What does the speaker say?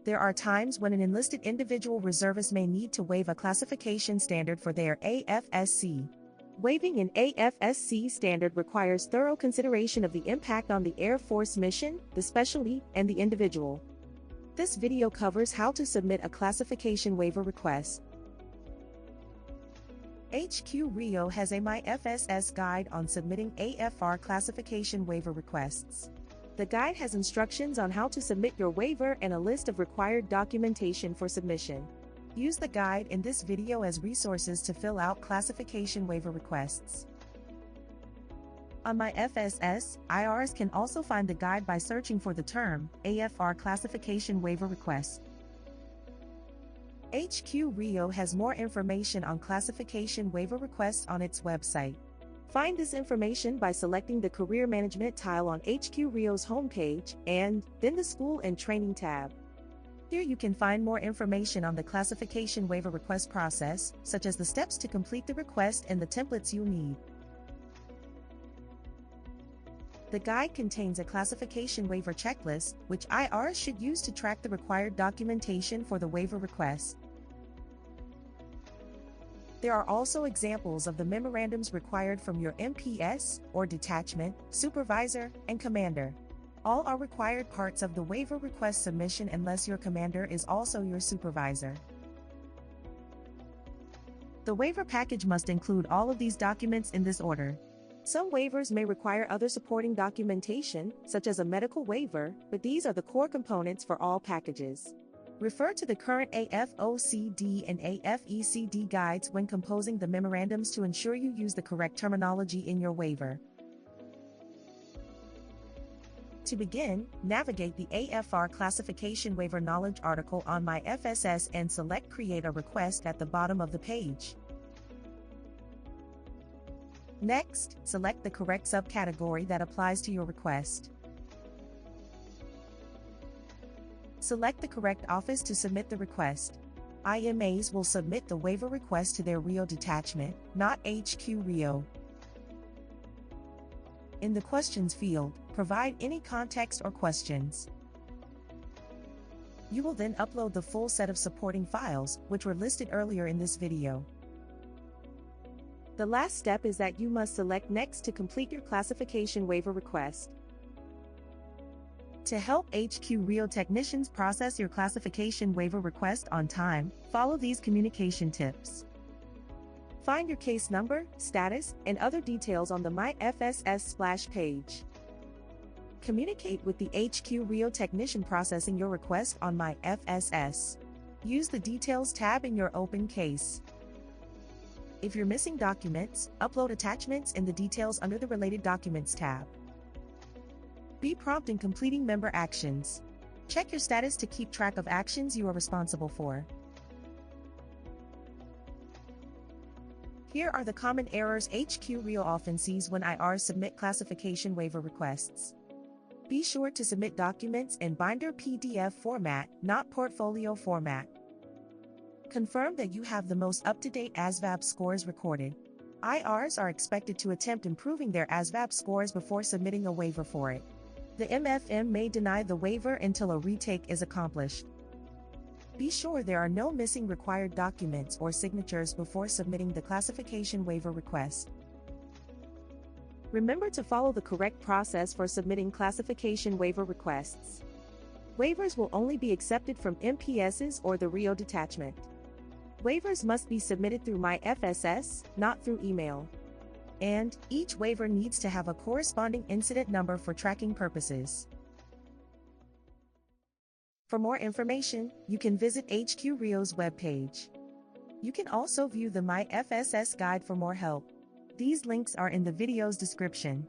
There are times when an enlisted individual reservist may need to waive a classification standard for their AFSC. Waiving an AFSC standard requires thorough consideration of the impact on the Air Force mission, the specialty, and the individual. This video covers how to submit a classification waiver request. HQ RIO has a myFSS guide on submitting AFR classification waiver requests. The guide has instructions on how to submit your waiver and a list of required documentation for submission. Use the guide in this video as resources to fill out classification waiver requests. On myFSS, IRs can also find the guide by searching for the term AFR classification waiver request. HQ RIO has more information on classification waiver requests on its website. Find this information by selecting the Career Management tile on HQ RIO's homepage and then the School and Training tab. Here you can find more information on the classification waiver request process, such as the steps to complete the request and the templates you'll need. The guide contains a classification waiver checklist, which IRs should use to track the required documentation for the waiver request. There are also examples of the memorandums required from your MPS, or detachment, supervisor, and commander. All are required parts of the waiver request submission unless your commander is also your supervisor. The waiver package must include all of these documents in this order. Some waivers may require other supporting documentation, such as a medical waiver, but these are the core components for all packages. Refer to the current AFOCD and AFECD guides when composing the memorandums to ensure you use the correct terminology in your waiver. To begin, navigate the AFR Classification Waiver Knowledge article on myFSS and select Create a Request at the bottom of the page. Next, select the correct subcategory that applies to your request. Select the correct office to submit the request. IMAs will submit the waiver request to their RIO detachment, not HQ RIO. In the Questions field, provide any context or questions. You will then upload the full set of supporting files, which were listed earlier in this video. The last step is that you must select Next to complete your classification waiver request. To help HQ RIO technicians process your classification waiver request on time, follow these communication tips. Find your case number, status, and other details on the myFSS splash page. Communicate with the HQ RIO technician processing your request on myFSS. Use the Details tab in your open case. If you're missing documents, upload attachments in the Details under the Related Documents tab. Be prompt in completing member actions. Check your status to keep track of actions you are responsible for. Here are the common errors HQ RIO often sees when IRs submit classification waiver requests. Be sure to submit documents in binder PDF format, not portfolio format. Confirm that you have the most up-to-date ASVAB scores recorded. IRs are expected to attempt improving their ASVAB scores before submitting a waiver for it. The MFM may deny the waiver until a retake is accomplished. Be sure there are no missing required documents or signatures before submitting the classification waiver request. Remember to follow the correct process for submitting classification waiver requests. Waivers will only be accepted from MPSs or the RIO detachment. Waivers must be submitted through myFSS, not through email. And each waiver needs to have a corresponding incident number for tracking purposes. For more information, you can visit HQ RIO's webpage. You can also view the myFSS guide for more help. These links are in the video's description.